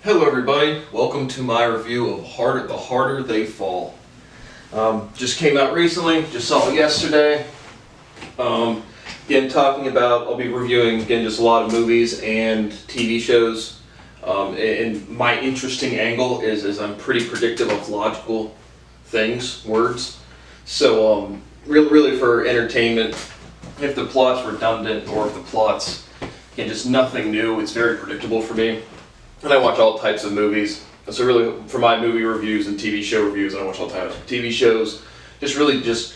Hello everybody, welcome to my review of The Harder They Fall. Just came out recently, just saw it yesterday. I'll be reviewing again just a lot of movies and TV shows. And my interesting angle is I'm pretty predictive of logical things, words. So really for entertainment, if the plot's redundant or if the plot's just nothing new, it's very predictable for me. And I watch all types of movies. So really, for my movie reviews and TV show reviews, I watch all types of TV shows. Just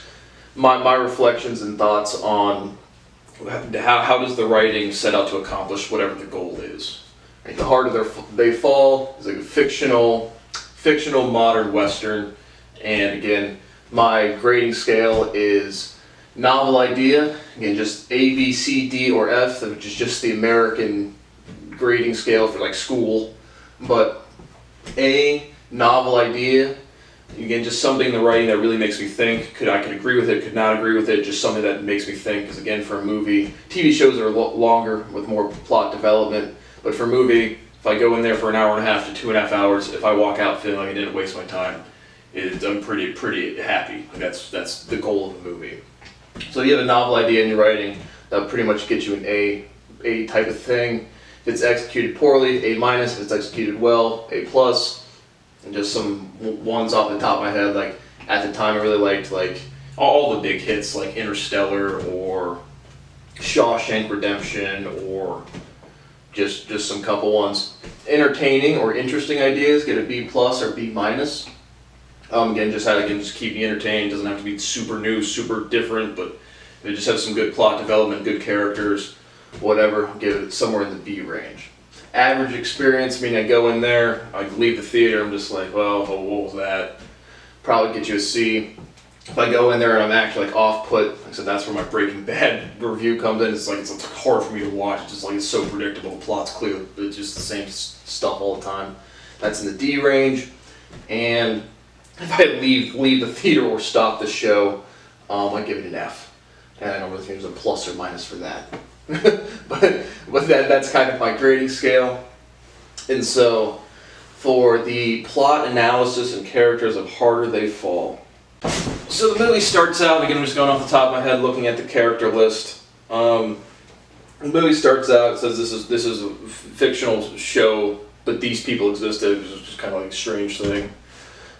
my reflections and thoughts on how does the writing set out to accomplish whatever the goal is. Right? The Harder They Fall is like a fictional modern western. And again, my grading scale is novel idea. Again, just A, B, C, D, or F, which is just the American grading scale for like school. But A, novel idea, again, just something in the writing that really makes me think. I could agree with it, could not agree with it, just something that makes me think. Because again, for a movie, TV shows are longer with more plot development, but for a movie, if I go in there for an hour and a half to 2.5 hours, if I walk out feeling like I didn't waste my time, I'm pretty happy. That's the goal of the movie. So you have a novel idea in your writing, that pretty much gets you an A type of thing. If it's executed poorly, A-. If it's executed well, A+. And just some ones off the top of my head, like at the time I really liked like all the big hits like Interstellar or Shawshank Redemption or just some couple ones. Entertaining or interesting ideas get a B+ or B-. Again, just keep me entertained. Doesn't have to be super new, super different, but they just have some good plot development, good characters, whatever. Give it somewhere in the B range. Average experience, I go in there, I leave the theater, I'm just like, well, what was that? Probably get you a C. If I go in there and I'm actually like off-put, like I said, that's where my Breaking Bad review comes in. It's hard for me to watch. It's just like it's so predictable. The plot's clear. It's just the same stuff all the time. That's in the D range. And if I leave the theater or stop the show, I give it an F. And I don't really think there's a plus or minus for that. but that's kind of my grading scale. And so for the plot analysis and characters of Harder They Fall. So the movie starts out, again I'm just going off the top of my head looking at the character list. The movie starts out, it says this is a fictional show, but these people existed. It was just kind of like a strange thing.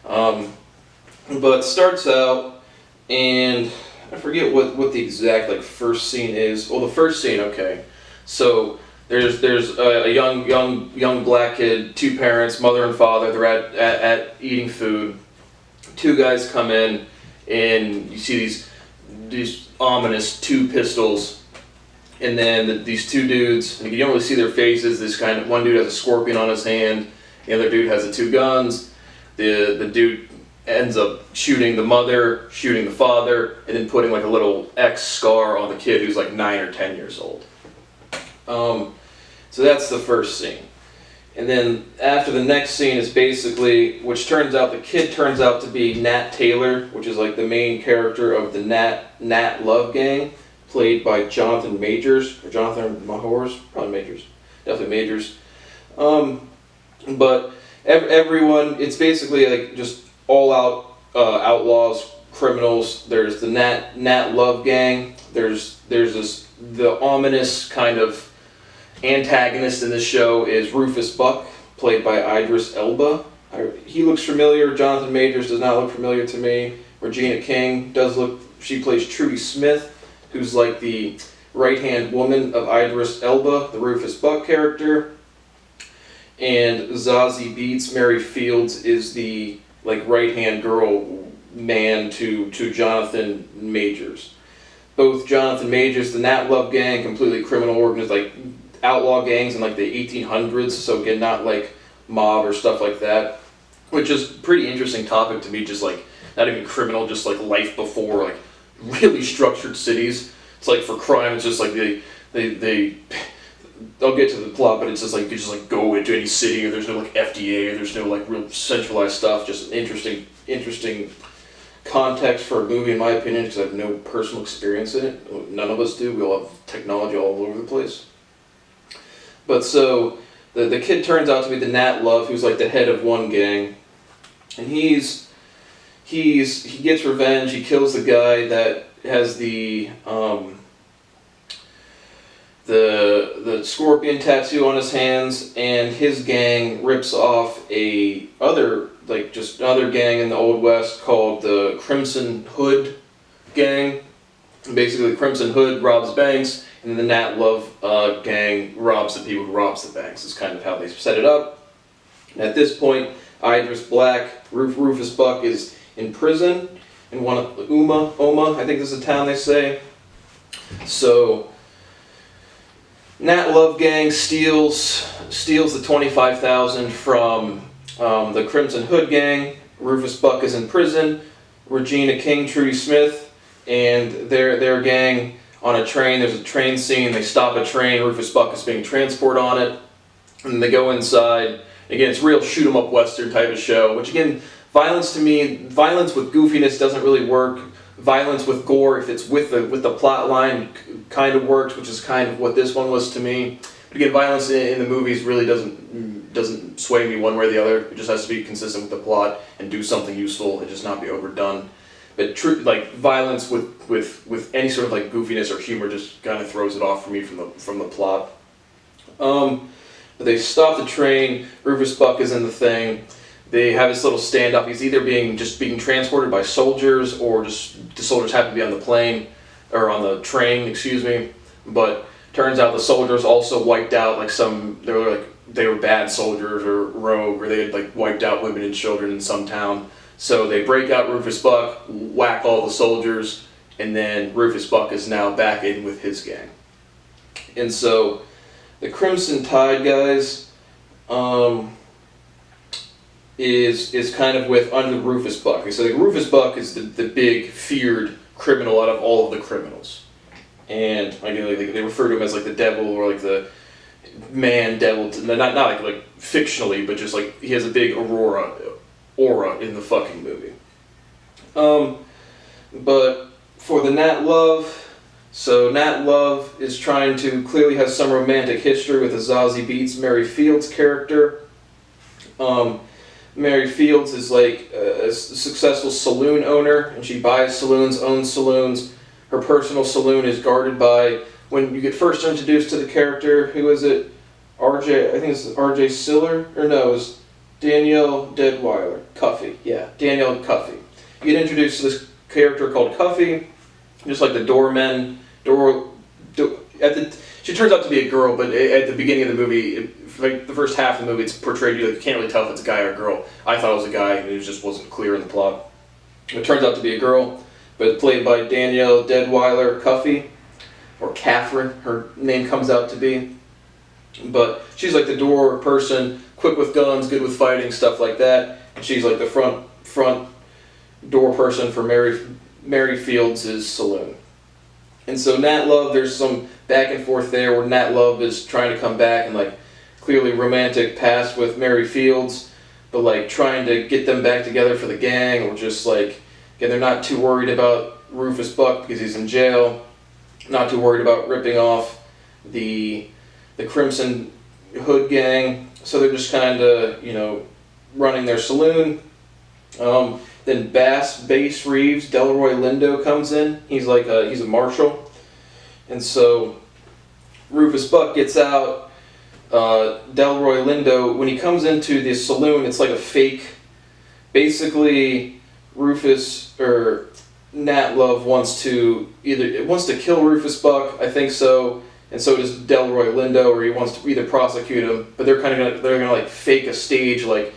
But starts out, and I forget what the exact first scene is. Well, the first scene, okay. So there's a young black kid, two parents, mother and father. They're at eating food. Two guys come in, and you see these ominous two pistols, and then these two dudes. And you don't really see their faces. One dude has a scorpion on his hand. The other dude has the two guns. The dude ends up shooting the mother, shooting the father, and then putting like a little X scar on the kid who's like 9 or 10 years old. So that's the first scene. And then after the next scene is basically, the kid turns out to be Nat Taylor, which is like the main character of the Nat Love Gang, played by Jonathan Majors, or Jonathan Mahors, probably Majors, definitely Majors. But everyone, it's basically like just all out outlaws, criminals. There's the Nat Love Gang. There's the ominous kind of antagonist in this show is Rufus Buck, played by Idris Elba. He looks familiar. Jonathan Majors does not look familiar to me. Regina King does look. She plays Trudy Smith, who's like the right-hand woman of Idris Elba, the Rufus Buck character. And Zazie Beetz, Mary Fields, is the right-hand man to Jonathan Majors. Both Jonathan Majors, the Nat Love Gang, completely criminal organization, outlaw gangs in the 1800s. So again, not like mob or stuff like that, which is a pretty interesting topic to me. Just not even criminal, just life before really structured cities. It's for crime, it's just they I'll get to the plot, but it's just you just go into any city, or there's no FDA, or there's no real centralized stuff. Just an interesting context for a movie, in my opinion, because I have no personal experience in it. None of us do. We all have technology all over the place. But so the kid turns out to be the Nat Love, who's like the head of one gang, and he gets revenge. He kills the guy that has the scorpion tattoo on his hands, and his gang rips off another gang in the Old West called the Crimson Hood gang. Basically, the Crimson Hood robs banks, and then the Nat Love gang robs the people who robs the banks. Is kind of how they set it up. And at this point, Idris Black, Rufus Buck is in prison in one of Oma, I think this is a town they say. So Nat Love gang steals the $25,000 from the Crimson Hood gang. Rufus Buck is in prison. Regina King, Trudy Smith, and their gang on a train. There's a train scene. They stop a train. Rufus Buck is being transported on it, and they go inside. Again, it's real shoot 'em up western type of show. Which again, violence with goofiness doesn't really work. Violence with gore, if it's with the plot line, kind of works, which is kind of what this one was to me. But again, violence in the movies really doesn't sway me one way or the other. It just has to be consistent with the plot and do something useful and just not be overdone. But violence with any sort of like goofiness or humor just kind of throws it off for me from the plot. But they stop the train. Rufus Buck is in the thing. They have this little standoff. He's either being transported by soldiers, or just the soldiers happen to be on the plane or on the train, excuse me. But turns out the soldiers also wiped out they were bad soldiers or rogue, or they had like wiped out women and children in some town. So they break out Rufus Buck, whack all the soldiers, and then Rufus Buck is now back in with his gang. And so the Crimson Tide guys is kind of under Rufus Buck. So like, Rufus Buck is the big feared criminal out of all of the criminals, and they refer to him as like the devil, or like the man devil. Not like fictionally, but just like he has a big aura in the fucking movie. But for the Nat Love, so Nat Love is clearly has some romantic history with the Zazie Beetz Mary Fields character. Mary Fields is like a successful saloon owner, and she buys saloons, owns saloons. Her personal saloon is guarded by, when you get first introduced to the character, who is it? RJ, I think it's RJ Siller, or no, it's Danielle Deadweiler. Cuffy, yeah, Danielle Cuffy. You get introduced to this character called Cuffy, just like the doormen. She turns out to be a girl, but at the beginning of the movie, like the first half of the movie, it's portrayed you can't really tell if it's a guy or a girl. I thought it was a guy, and it just wasn't clear in the plot. It turns out to be a girl, but played by Danielle Deadweiler Cuffy, or Catherine, her name comes out to be. But she's like the door person, quick with guns, good with fighting, stuff like that. And she's like the front door person for Mary Fields' saloon. And so Nat Love, there's some back and forth there where Nat Love is trying to come back and like clearly romantic past with Mary Fields, but like trying to get them back together for the gang, or just like, again, they're not too worried about Rufus Buck because he's in jail, not too worried about ripping off the Crimson Hood gang, so they're just kind of, running their saloon. Then Bass Reeves, Delroy Lindo comes in. He's a marshal. And so Rufus Buck gets out. Delroy Lindo, when he comes into the saloon, it's like a fake. Basically, Nat Love wants to kill Rufus Buck, I think so, and so does Delroy Lindo, or he wants to either prosecute him, but they're gonna like fake a stage, like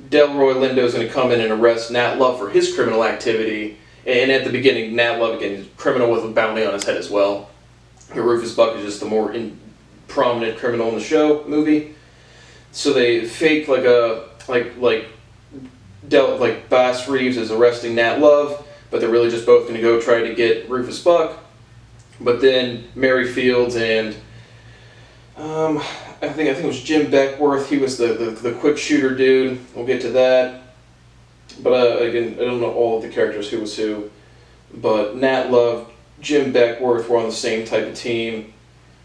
Delroy Lindo's gonna come in and arrest Nat Love for his criminal activity, and at the beginning, Nat Love, again, is criminal with a bounty on his head as well. Rufus Buck is just the more prominent criminal in the movie. So they fake Bass Reeves is arresting Nat Love, but they're really just both going to go try to get Rufus Buck. But then Mary Fields and I think it was Jim Beckworth. He was the quick shooter dude. We'll get to that. But again, I don't know all of the characters who was who. But Nat Love, Jim Beckworth were on the same type of team,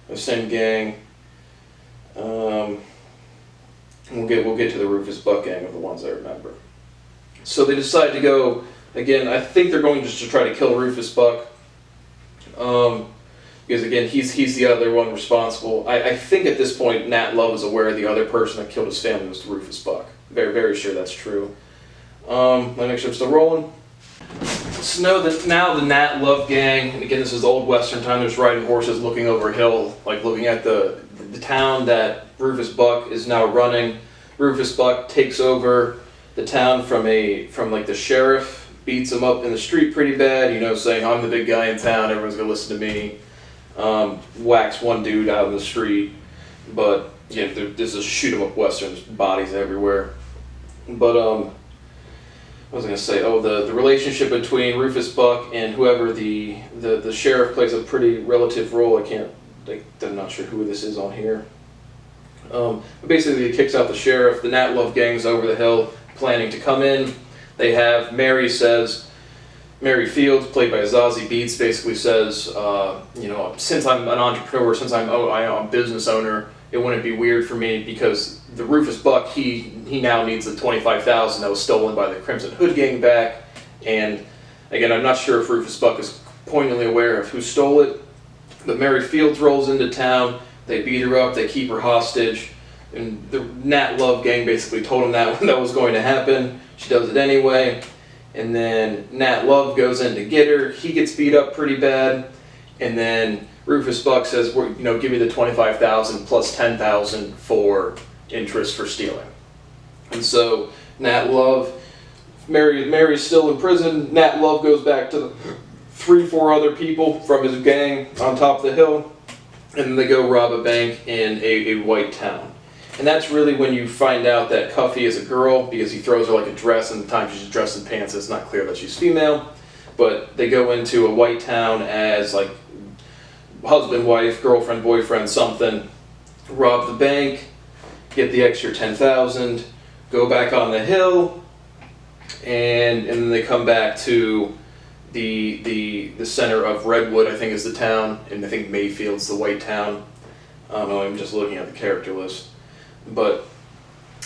the same gang. We'll get to the Rufus Buck gang of the ones I remember. So they decide to go again. I think they're going just to try to kill Rufus Buck, because again he's the other one responsible. I think at this point Nat Love is aware the other person that killed his family was Rufus Buck. Very very sure that's true. Let me make sure I'm still rolling. So now the Nat Love gang, and again this is old Western time. There's riding horses, looking over a hill, like looking at the town that Rufus Buck is now running. Rufus Buck takes over the town from like the sheriff, beats him up in the street pretty bad, saying I'm the big guy in town, everyone's gonna listen to me. Whacks one dude out in the street, but yeah, this is a shoot 'em up Western, there's bodies everywhere. But what was I gonna say? Oh, the relationship between Rufus Buck and whoever the sheriff plays a pretty relative role. I'm not sure who this is on here. But basically, he kicks out the sheriff. The Nat Love gang's over the hill, planning to come in. They have Mary Fields, played by Zazie Beetz, basically says, since I'm an entrepreneur, since I'm a business owner, it wouldn't be weird for me because the Rufus Buck, he now needs the $25,000 that was stolen by the Crimson Hood gang back. And again, I'm not sure if Rufus Buck is poignantly aware of who stole it. But Mary Fields rolls into town, they beat her up, they keep her hostage, and the Nat Love gang basically told him that was going to happen. She does it anyway, and then Nat Love goes in to get her, he gets beat up pretty bad, and then Rufus Buck says, give me the $25,000 plus $10,000 for interest for stealing. And so Nat Love, Mary's still in prison, Nat Love goes back to the 3-4 other people from his gang on top of the hill, and then they go rob a bank in a white town. And that's really when you find out that Cuffy is a girl, because he throws her like a dress, and the time she's dressed in pants, it's not clear that she's female. But they go into a white town as like husband, wife, girlfriend, boyfriend, something, rob the bank, get the extra $10,000, go back on the hill, and then they come back to the center of Redwood, I think is the town, and I think Mayfield's the white town. I'm just looking at the character list. But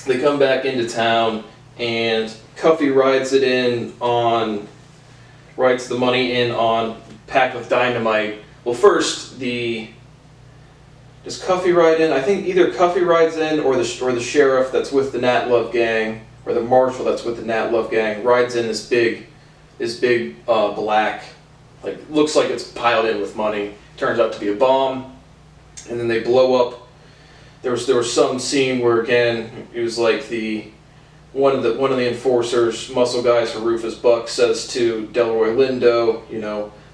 they come back into town, and Cuffy rides the money in on packed with dynamite. Well, first, does Cuffy ride in? I think either Cuffy rides in or the sheriff that's with the Nat Love gang, or the marshal that's with the Nat Love gang, rides in this big black, like looks like it's piled in with money. Turns out to be a bomb, and then they blow up. There was some scene where again it was like one of the enforcers, muscle guys for Rufus Buck, says to Delroy Lindo,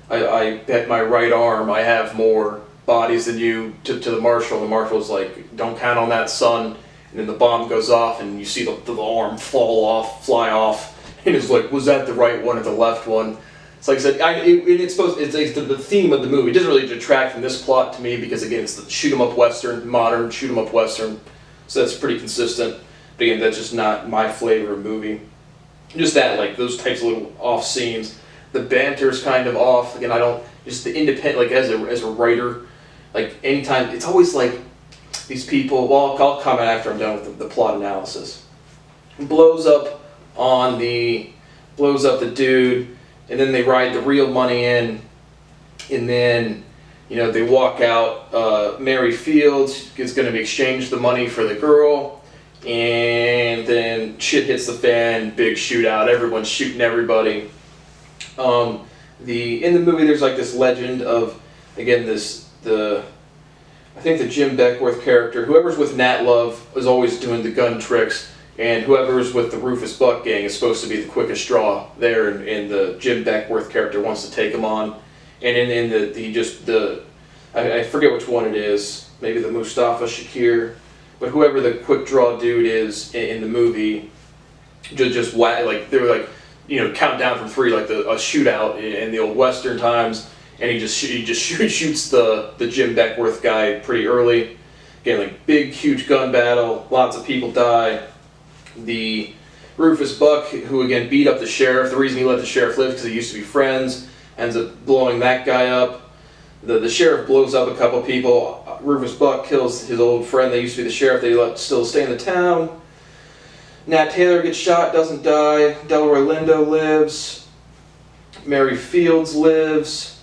I bet my right arm I have more bodies than you, to the marshal. The marshal's like, don't count on that, son. And then the bomb goes off, and you see the arm fly off. And it's like, was that the right one or the left one? It's like I said, it's the theme of the movie. It doesn't really detract from this plot to me because again, it's the shoot 'em up Western, modern shoot 'em up Western. So that's pretty consistent. But again, that's just not my flavor of movie. Just that, like those types of little off scenes. The banter's kind of off. Again, just the independent, like as a writer, like anytime, it's always like these people, well, I'll comment after I'm done with the plot analysis. Blows up the dude, and then they ride the real money in, and then they walk out. Mary Fields is going to exchange the money for the girl, and then shit hits the fan. Big shootout. Everyone's shooting everybody. In the movie, there's like this legend of, again, I think the Jim Beckworth character, whoever's with Nat Love is always doing the gun tricks. And whoever's with the Rufus Buck gang is supposed to be the quickest straw there, and the Jim Beckworth character wants to take him on. And I forget which one it is, maybe the Mustafa Shakir, but whoever the quick draw dude is in the movie, just like they were like, count down from 3 like a shootout in the old Western times, and he just shoots the Jim Beckworth guy pretty early. Again, like big huge gun battle, lots of people die. The Rufus Buck, who again beat up the sheriff, the reason he let the sheriff live because they used to be friends, ends up blowing that guy up. the sheriff blows up a couple people. Rufus Buck kills his old friend that used to be the sheriff that he let still stay in the town. Nat Taylor gets shot, doesn't die. Delroy Lindo lives. Mary Fields lives.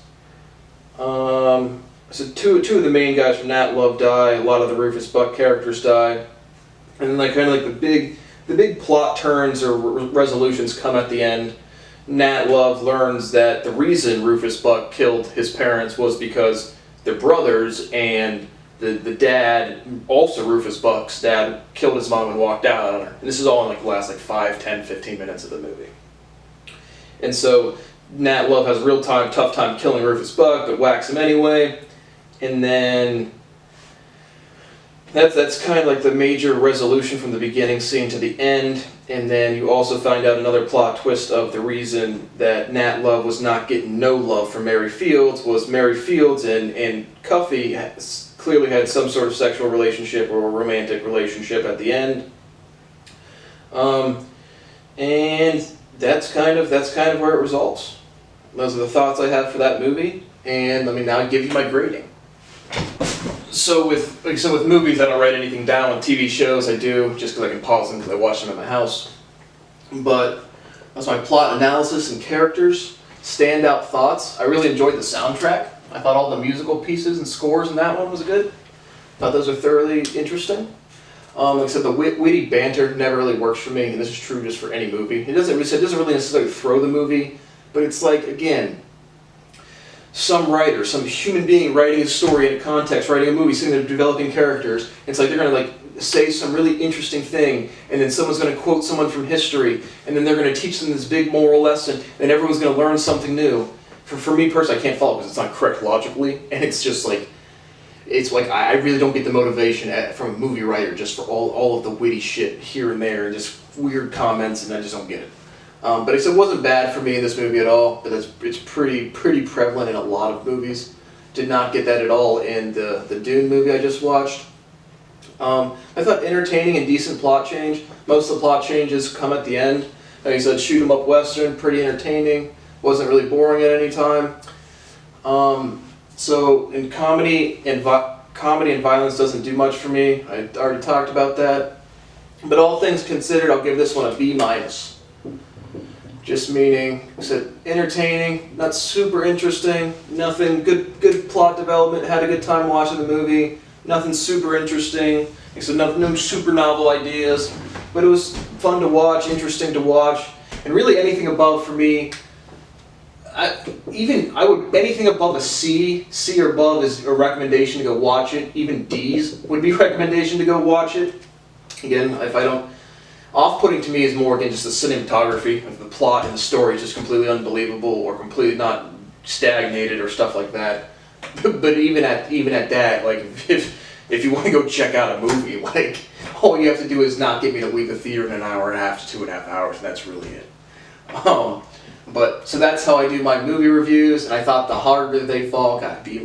So two of the main guys from Nat Love die. A lot of the Rufus Buck characters die. And then like kind of like the big plot turns or resolutions come at the end. Nat Love learns that the reason Rufus Buck killed his parents was because they're brothers, and the dad, also Rufus Buck's dad, killed his mom and walked out on her. And this is all in like the last like 5, 10, 15 minutes of the movie. And so Nat Love has a real tough time killing Rufus Buck, but whacks him anyway. And then that's kind of like the major resolution from the beginning scene to the end. And then you also find out another plot twist of the reason that Nat Love was not getting no love from Mary Fields was Mary Fields and Cuffy clearly had some sort of sexual relationship or a romantic relationship at the end. And that's kind of where it resolves. Those are the thoughts I have for that movie, and let me now give you my grading. So with movies, I don't write anything down. On TV shows, I do, just because I can pause them because I watch them at my house. But that's my plot analysis and characters. Standout Thoughts. I really enjoyed the soundtrack. I thought all the musical pieces and scores in that one was good. Thought those are thoroughly interesting. Except the witty banter never really works for me, and this is true just for any movie. It doesn't really necessarily throw the movie, but it's like, again, some writer, some human being writing a story in a context, writing a movie, sitting there developing characters. It's like they're going to like say some really interesting thing, and then someone's going to quote someone from history, and then they're going to teach them this big moral lesson, and everyone's going to learn something new. For me personally, I can't follow because it's not correct logically, and it's just like, I really don't get the motivation from a movie writer just for all of the witty shit here and there, and just weird comments, and I just don't get it. But it wasn't bad for me in this movie at all, but it's pretty prevalent in a lot of movies. Did not get that at all in the Dune movie I just watched. I thought entertaining and decent plot change. Most of the plot changes come at the end. Like I said, shoot 'em up western, pretty entertaining. Wasn't really boring at any time. So in comedy and violence doesn't do much for me. I already talked about that. But all things considered, I'll give this one a B-. Just meaning, I said, entertaining, not super interesting, nothing, good plot development, had a good time watching the movie, nothing super interesting, except no super novel ideas, but it was fun to watch, interesting to watch, and really anything above for me, anything above a C or above is a recommendation to go watch it, even D's would be a recommendation to go watch it. Again, if I don't, off-putting to me is more again just the cinematography of the plot and the story is just completely unbelievable or completely not stagnated or stuff like that. But even at that, like if you want to go check out a movie, like all you have to do is not get me to leave the theater in an hour and a half to 2.5 hours, and that's really it. But so that's how I do my movie reviews, and I thought the harder they fall got B-.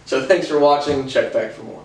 So thanks for watching. Check back for more.